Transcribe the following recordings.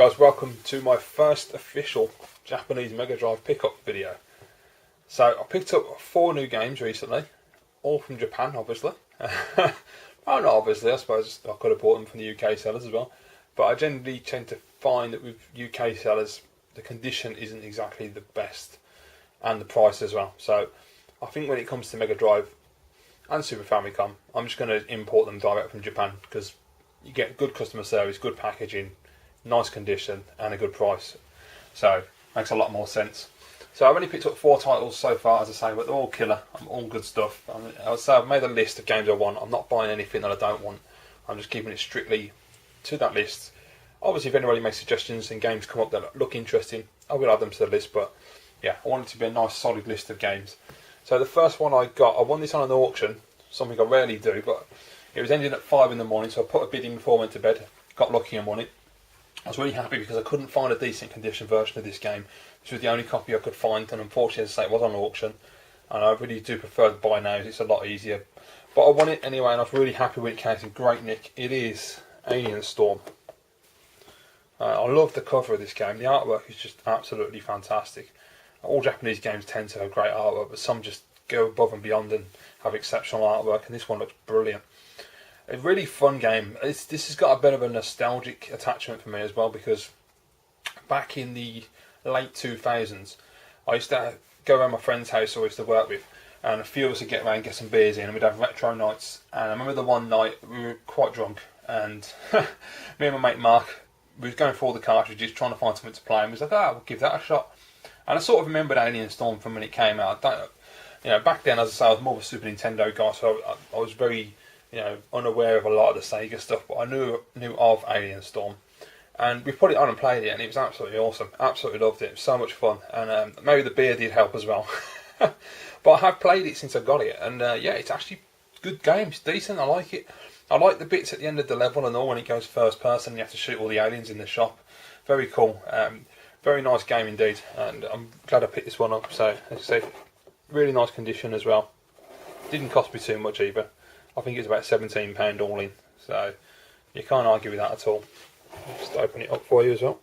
guys, welcome to my first official Japanese Megadrive pickup video. So I picked up 4 new games recently, all from Japan obviously. Well, not obviously, I suppose I could have bought them from the UK sellers as well. But I generally tend to find that with UK sellers, the condition isn't exactly the best, and the price as well. So I think when it comes to Mega Drive and Super Famicom, I'm just going to import them direct from Japan because you get good customer service, good packaging, nice condition, and a good price. So makes a lot more sense. So I've only picked up 4 titles so far, as I say, but they're all killer. All good stuff. I'd say I've made a list of games I want. I'm not buying anything that I don't want. I'm just keeping it strictly to that list. Obviously, if anybody makes suggestions and games come up that look interesting, I will add them to the list. But yeah, I want it to be a nice, solid list of games. So the first one I won this on an auction, something I rarely do, but it was ending at 5 in the morning, so I put a bid in before I went to bed. Got lucky and won it. I was really happy because I couldn't find a decent condition version of this game. This was the only copy I could find, and unfortunately, as I say, it was on auction. And I really do prefer to buy now, it's a lot easier. But I won it anyway, and I was really happy when it came in great nick. It is Alien Storm. I love the cover of this game. The artwork is just absolutely fantastic. All Japanese games tend to have great artwork, but some just go above and beyond and have exceptional artwork, and this one looks brilliant. A really fun game. This has got a bit of a nostalgic attachment for me as well, because back in the late 2000s, I used to go around my friend's house I used to work with, and a few of us would get around and get some beers in, and we'd have retro nights. And I remember the one night we were quite drunk, and me and my mate Mark, we was going through all the cartridges trying to find something to play, and we was like, we'll give that a shot. And I sort of remembered Alien Storm from when it came out. Back then, as I say, I was more of a Super Nintendo guy, so I was very, unaware of a lot of the Sega stuff, but I knew of Alien Storm. And we put it on and played it, and it was absolutely awesome. Absolutely loved it. It was so much fun, and maybe the beer did help as well. But I have played it since I got it, and it's actually a good game. It's decent. I like it. I like the bits at the end of the level and all when it goes first person. You have to shoot all the aliens in the shop. Very cool. Very nice game indeed, and I'm glad I picked this one up. So, as I say, really nice condition as well. Didn't cost me too much either. I think it's about £17 all in, so you can't argue with that at all. I'll just open it up for you as well.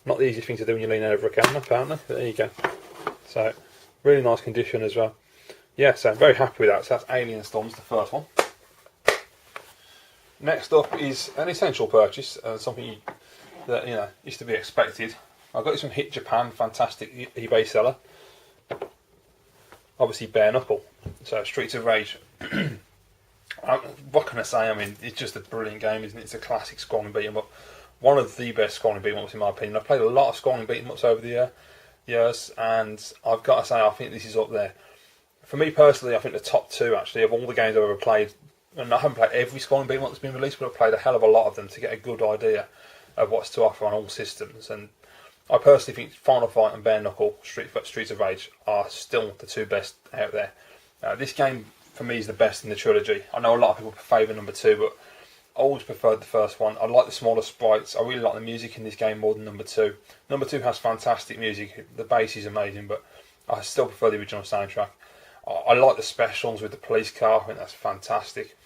Not the easiest thing to do when you lean over a camera, apparently, but there you go. So, really nice condition as well. Yeah, so I'm very happy with that. So that's Alien Storm's the first one. Next up is an essential purchase, something that is to be expected. I got this from Hit Japan, fantastic eBay seller. Obviously, Bare Knuckle. So Streets of Rage. What can I say? I mean, it's just a brilliant game, isn't it? It's a classic scrolling beat 'em up. One of the best scrolling beat 'em ups in my opinion. I've played a lot of scrolling beat 'em ups over the years, and I've got to say, I think this is up there. For me personally, I think the top 2 actually of all the games I've ever played. And I haven't played every scrolling beat 'em up that's been released, but I've played a hell of a lot of them to get a good idea of what's to offer on all systems. And I personally think Final Fight and Bare Knuckle, Streets of Rage, are still the 2 best out there. This game, for me, is the best in the trilogy. I know a lot of people favour number 2, but I always preferred the first one. I like the smaller sprites. I really like the music in this game more than number 2. Number 2 has fantastic music. The bass is amazing, but I still prefer the original soundtrack. I like the specials with the police car. I think that's fantastic.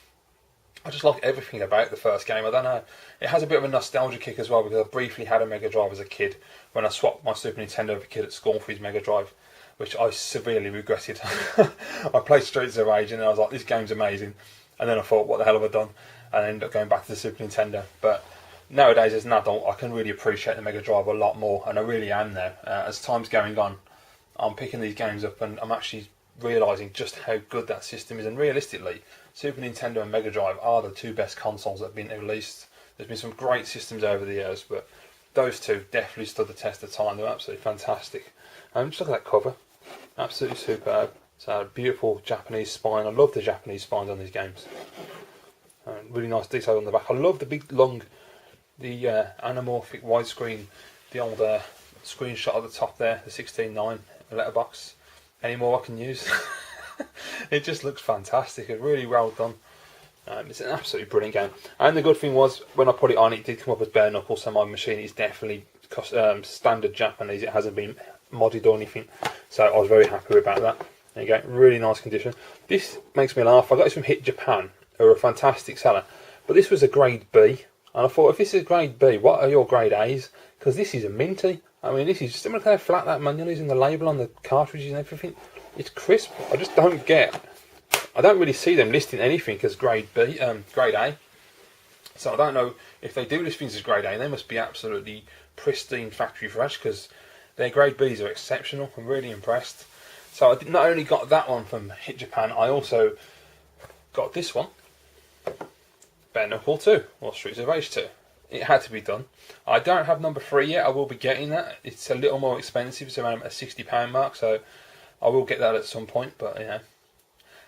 I just like everything about the first game. I don't know. It has a bit of a nostalgia kick as well, because I briefly had a Mega Drive as a kid when I swapped my Super Nintendo with a kid at school for his Mega Drive, which I severely regretted. I played Streets of Rage and I was like, this game's amazing. And then I thought, what the hell have I done? And I ended up going back to the Super Nintendo. But nowadays, as an adult, I can really appreciate the Mega Drive a lot more, and I really am now. As time's going on, I'm picking these games up and I'm actually realising just how good that system is. And realistically, Super Nintendo and Mega Drive are the 2 best consoles that have been released. There's been some great systems over the years, but those 2 definitely stood the test of time. They're absolutely fantastic. Just look at that cover. Absolutely superb. It's a beautiful Japanese spine. I love the Japanese spines on these games. Really nice detail on the back. I love the big long, the anamorphic widescreen, the old screenshot at the top there, the 16:9 letterbox. Any more I can use? It just looks fantastic. It's really well done. It's an absolutely brilliant game. And the good thing was, when I put it on, it did come up as Bare Knuckle, so my machine is definitely standard Japanese. It hasn't been modded or anything, so I was very happy about that. There you go, really nice condition. This makes me laugh. I got this from Hit Japan, who are a fantastic seller, but this was a grade B. And I thought, if this is grade B, what are your grade A's? Because this is a minty. I mean, this is just look how flat that manual is, and the label on the cartridges and everything. It's crisp. I just don't get. I don't really see them listing anything as grade B, grade A. So I don't know if they do list things as grade A. They must be absolutely pristine, factory fresh, because their grade Bs are exceptional. I'm really impressed. So I not only got that one from Hit Japan, I also got this one, Bare Knuckle 2, or Streets of Rage 2. It had to be done. I don't have number 3 yet. I will be getting that. It's a little more expensive. It's around a £60 mark, so I will get that at some point. But you know,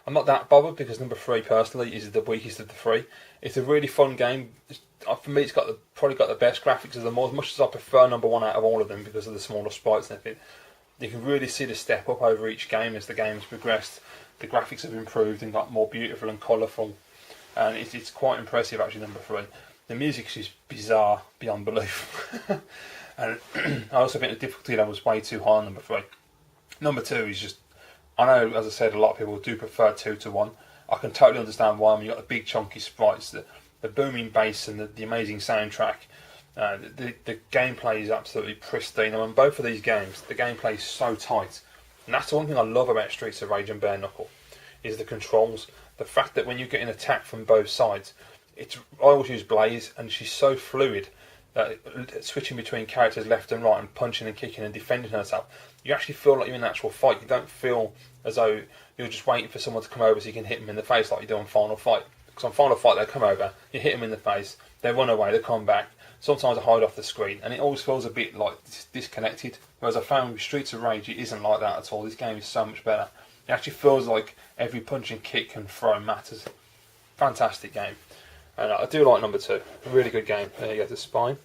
I'm not that bothered because number 3 personally is the weakest of the 3. It's a really fun game. For me, it's got probably got the best graphics of them all. As much as I prefer number 1 out of all of them because of the smaller sprites and everything, you can really see the step up over each game as the game's progressed. The graphics have improved and got more beautiful and colourful, and it's quite impressive actually. Number 3. The music is bizarre beyond belief. And I also think the difficulty level was way too high on number 3. Number 2 is just, I know, as I said, a lot of people do prefer 2 to 1. I can totally understand why. I mean, you've got the big chunky sprites, the booming bass and the amazing soundtrack. The gameplay is absolutely pristine. I mean, both of these games, the gameplay is so tight. And that's the one thing I love about Streets of Rage and Bare Knuckle, is the controls. The fact that when you're getting attacked from both sides, I always use Blaze, and she's so fluid that switching between characters left and right and punching and kicking and defending herself, you actually feel like you're in an actual fight. You don't feel as though you're just waiting for someone to come over so you can hit them in the face like you do on Final Fight. Because on Final Fight, they come over, you hit them in the face, they run away, they come back. Sometimes I hide off the screen, and it always feels a bit like disconnected. Whereas I found with Streets of Rage, it isn't like that at all. This game is so much better. It actually feels like every punch and kick and throw matters. Fantastic game. And I do like number 2. A really good game. There you go, the spine.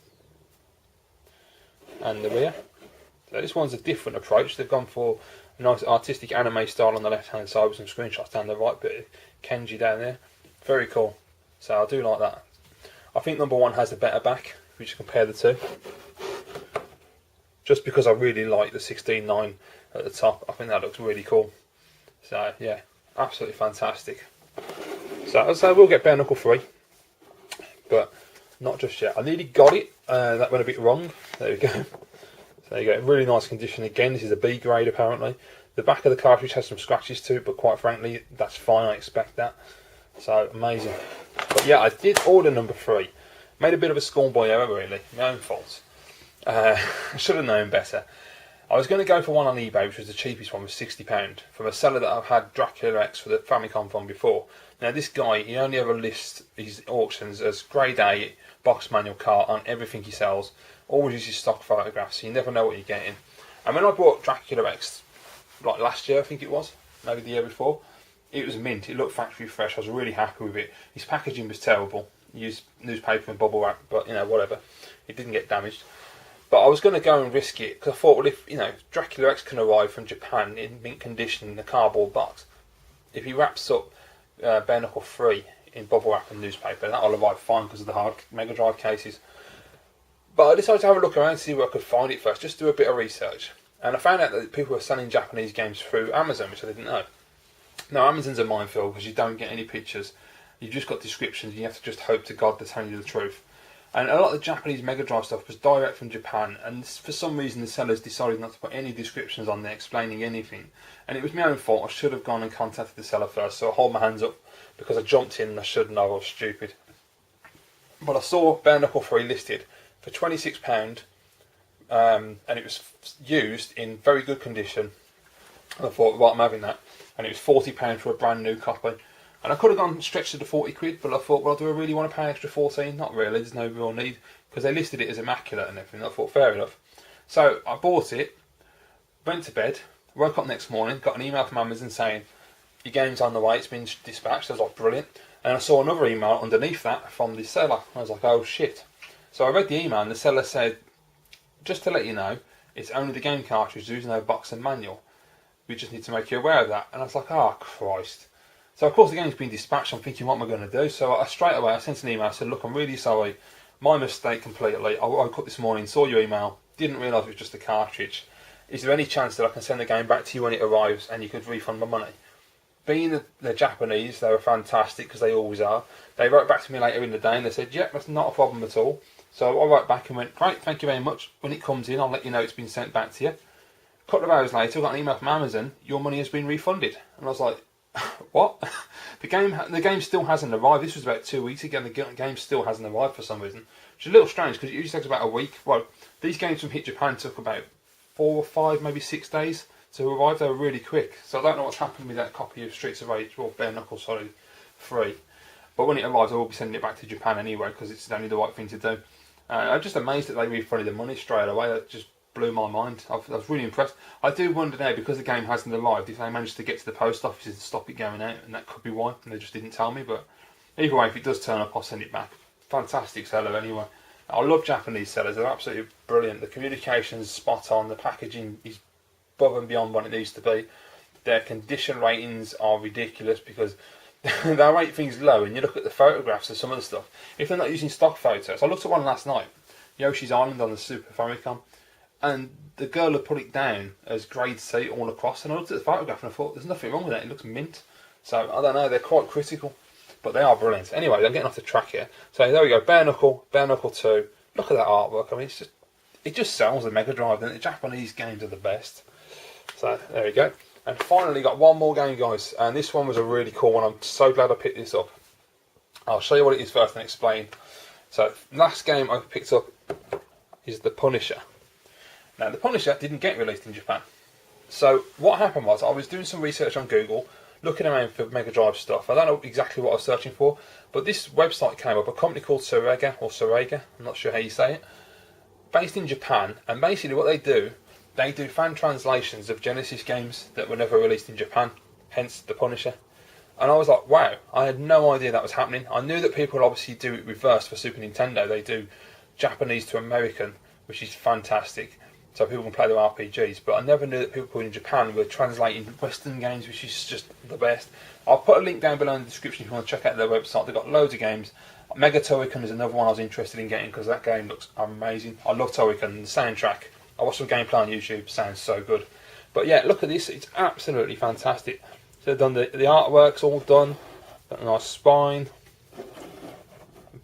And the rear. So this one's a different approach. They've gone for a nice artistic anime style on the left hand side with some screenshots down the right, bit of Kenji down there. Very cool. So I do like that. I think number 1 has the better back, if you just compare the two. Just because I really like the 16:9 at the top. I think that looks really cool. So yeah, absolutely fantastic. So as I say, we'll get Bare Knuckle 3. But not just yet. I nearly got it. That went a bit wrong. There we go. So there you go. Really nice condition again. This is a B grade apparently. The back of the cartridge has some scratches too, but quite frankly, that's fine. I expect that. So amazing. But yeah, I did order number 3. Made a bit of a schoolboy error really. My own fault. I should have known better. I was going to go for one on eBay, which was the cheapest one, was £60, from a seller that I've had Dracula X for the Famicom from before. Now this guy, he only ever lists his auctions as grade A box manual car on everything he sells. Always uses stock photographs, so you never know what you're getting. And when I bought Dracula X, like last year I think it was, maybe the year before, it was mint, it looked factory fresh, I was really happy with it. His packaging was terrible, he used newspaper and bubble wrap, but you know, whatever, it didn't get damaged. But I was going to go and risk it, because I thought, well, if Dracula X can arrive from Japan in mint condition in a cardboard box, if he wraps up Bare Knuckle 3 in bubble wrap and newspaper, that'll arrive fine because of the hard Megadrive cases. But I decided to have a look around and see where I could find it first, just do a bit of research. And I found out that people were selling Japanese games through Amazon, which I didn't know. Now, Amazon's a minefield because you don't get any pictures. You've just got descriptions, and you have to just hope to God they're telling you the truth. And a lot of the Japanese Megadrive stuff was direct from Japan, and for some reason the sellers decided not to put any descriptions on there explaining anything. And it was my own fault. I should have gone and contacted the seller first, so I hold my hands up because I jumped in and I shouldn't have. I was stupid. But I saw Bare Knuckle 3 listed for £26, and it was used in very good condition. And I thought, right, I'm having that. And it was £40 for a brand new copy. And I could have gone stretched to the 40 quid, but I thought, well, do I really want to pay an extra 14? Not really, there's no real need, because they listed it as immaculate and everything. I thought, fair enough. So I bought it, went to bed, woke up next morning, got an email from Amazon saying, your game's on the way, it's been dispatched. I was like, brilliant. And I saw another email underneath that from the seller. I was like, oh shit. So I read the email and the seller said, just to let you know, it's only the game cartridge, there's no box and manual. We just need to make you aware of that. And I was like, oh Christ. So of course the game's been dispatched. I'm thinking, what am I going to do? So I straight away I sent an email. I said, look, I'm really sorry, my mistake completely. I woke up this morning, saw your email, didn't realise it was just a cartridge. Is there any chance that I can send the game back to you when it arrives and you could refund my money? being the Japanese, they were fantastic because they always are. They wrote back to me later in the day and they said, "Yep, that's not a problem at all." So I wrote back and went, "Great, thank you very much. When it comes in, I'll let you know it's been sent back to you." A couple of hours later, I got an email from Amazon, "Your money has been refunded." And I was like, "What?" The game still hasn't arrived. This was about 2 weeks ago, and the game still hasn't arrived for some reason. Which is a little strange because it usually takes about a week. Well, these games from Hit Japan took about 4 or 5, maybe 6 days to arrive. They were really quick. So I don't know what's happened with that copy of Streets of Rage, or Bare Knuckle, sorry, 3. But when it arrives, I will be sending it back to Japan anyway because it's only the right thing to do. I'm just amazed that they refunded the money straight away. That just blew my mind. I was really impressed. I do wonder now, because the game hasn't arrived, if they managed to get to the post office and stop it going out, and that could be why, and they just didn't tell me. But either way, if it does turn up, I'll send it back. Fantastic seller anyway. I love Japanese sellers. They're absolutely brilliant. The communication's spot on. The packaging is above and beyond what it needs to be. Their condition ratings are ridiculous because they rate things low, and you look at the photographs of some of the stuff. If they're not using stock photos, I looked at one last night, Yoshi's Island on the Super Famicom, and the girl had put it down as grade C all across, and I looked at the photograph and I thought, there's nothing wrong with that, it looks mint. So I don't know, they're quite critical, but they are brilliant. Anyway, I'm getting off the track here. So there we go, Bare Knuckle 2. Look at that artwork. I mean, it just sells the Mega Drive, and the Japanese games are the best. So there we go. And finally got one more game, guys, and this one was a really cool one. I'm so glad I picked this up. I'll show you what it is first and explain. So last game I picked up is The Punisher. Now, The Punisher didn't get released in Japan. So what happened was, I was doing some research on Google, looking around for Mega Drive stuff. I don't know exactly what I was searching for, but this website came up, a company called Surega, I'm not sure how you say it, based in Japan, and basically what they do fan translations of Genesis games that were never released in Japan, hence The Punisher. And I was like, wow, I had no idea that was happening. I knew that people obviously do it reverse for Super Nintendo. They do Japanese to American, which is fantastic, so people can play their RPGs. But I never knew that people in Japan were translating Western games, which is just the best. I'll put a link down below in the description if you want to check out their website. They've got loads of games. Mega Turrican is another one I was interested in getting because that game looks amazing. I love Turrican, the soundtrack. I watched some gameplay on YouTube, sounds so good. But yeah, look at this, it's absolutely fantastic. So they've done the artwork's all done, got a nice spine,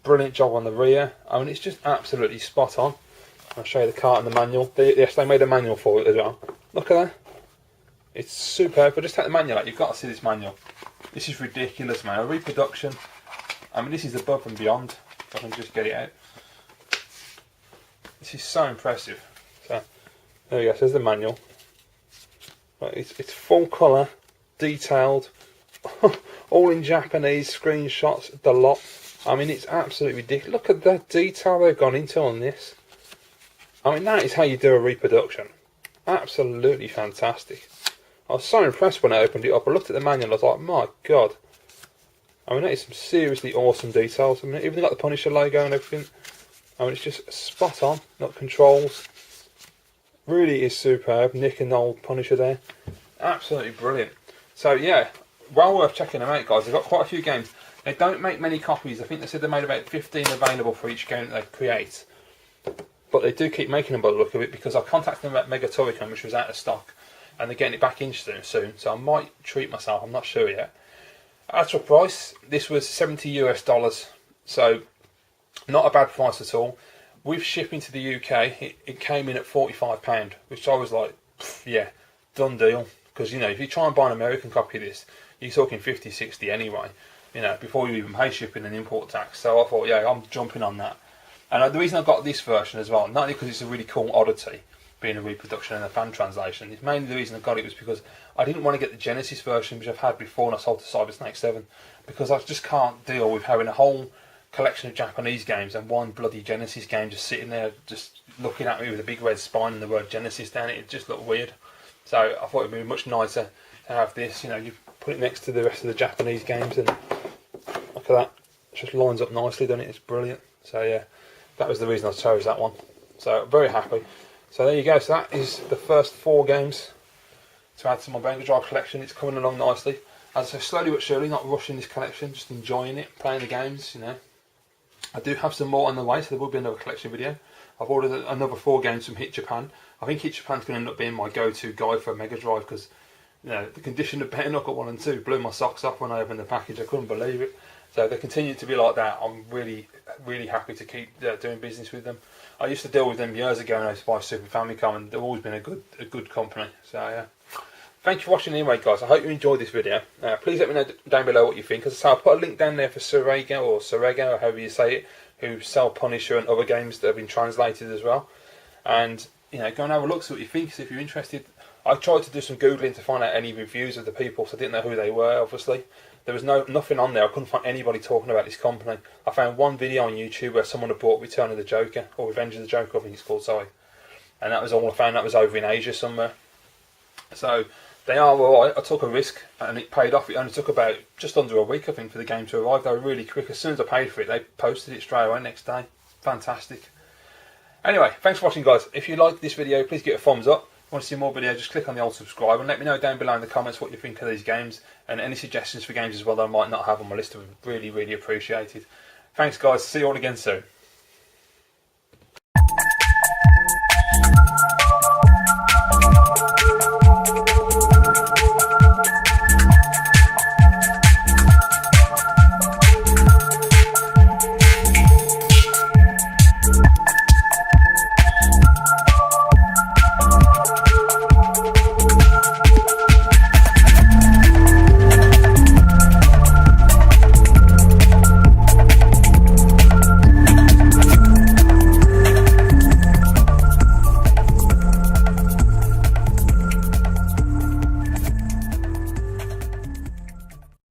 brilliant job on the rear. I mean, it's just absolutely spot on. I'll show you the cart and the manual. Yes, they made a manual for it as well. Look at that. It's superb. But just take the manual out, you've got to see this manual. This is ridiculous, man. A reproduction. I mean, this is above and beyond. If I can just get it out. This is so impressive. So, there we go. So there's the manual. Right, it's full colour, detailed, all in Japanese, screenshots, the lot. I mean, it's absolutely ridiculous. Look at the detail they've gone into on this. I mean, that is how you do a reproduction. Absolutely fantastic. I was so impressed when I opened it up. I looked at the manual, I was like, my God. I mean, that is some seriously awesome details. I mean, even got the Punisher logo and everything. I mean, it's just spot on. Not controls. Really is superb. Nick and old Punisher there. Absolutely brilliant. So, yeah, well worth checking them out, guys. They've got quite a few games. They don't make many copies. I think they said they made about 15 available for each game that they create. But they do keep making them by the look of it, because I contacted them at Mega Turrican, which was out of stock, and they're getting it back in soon. So I might treat myself. I'm not sure yet. As for price, this was $70 US, so not a bad price at all. With shipping to the UK, it came in at £45, which I was like, yeah, done deal. Because, you know, if you try and buy an American copy of this, you're talking 50, 60 anyway, you know, before you even pay shipping and import tax. So I thought, yeah, I'm jumping on that. And the reason I got this version as well, not only because it's a really cool oddity, being a reproduction and a fan translation, it's mainly the reason I got it was because I didn't want to get the Genesis version, which I've had before and I sold to Cybersnake 7, because I just can't deal with having a whole collection of Japanese games and one bloody Genesis game just sitting there just looking at me with a big red spine and the word Genesis down it. It just looked weird. So I thought it would be much nicer to have this, you know, you put it next to the rest of the Japanese games and look at that. It just lines up nicely, doesn't it? It's brilliant. So yeah, that was the reason I chose that one. So very happy. So there you go. So that is the first 4 games to add to my Mega Drive collection. It's coming along nicely. As I say, slowly but surely, not rushing this collection, just enjoying it, playing the games, you know. I do have some more on the way, so there will be another collection video. I've ordered another 4 games from Hit Japan. I think Hit Japan's going to end up being my go-to guide for a Mega Drive, because You know, the condition of Bare Knuckle 1 and 2 blew my socks off when I opened the package. I couldn't believe it. So they continue to be like that. I'm really, really happy to keep doing business with them. I used to deal with them years ago when I used to buy Super Famicom, and they've always been a good company. So yeah. Thanks for watching anyway, guys. I hope you enjoyed this video. Please let me know down below what you think. As I say, I'll put a link down there for Surrego or however you say it, who sell Punisher and other games that have been translated as well. And you know, go and have a look, see what you think. See if you're interested. I tried to do some googling to find out any reviews of the people, so I didn't know who they were. Obviously, there was nothing on there. I couldn't find anybody talking about this company. I found one video on YouTube where someone had bought Return of the Joker, or Revenge of the Joker, I think it's called. Sorry, and that was all I found. That was over in Asia somewhere. So they are alright. I took a risk and it paid off. It only took about just under a week, I think, for the game to arrive. They were really quick. As soon as I paid for it, they posted it straight away next day. Fantastic. Anyway, thanks for watching, guys. If you liked this video, please give it a thumbs up. If you want to see more videos, just click on the old subscribe and let me know down below in the comments what you think of these games and any suggestions for games as well that I might not have on my list. I would really, really appreciate it. Thanks, guys. See you all again soon.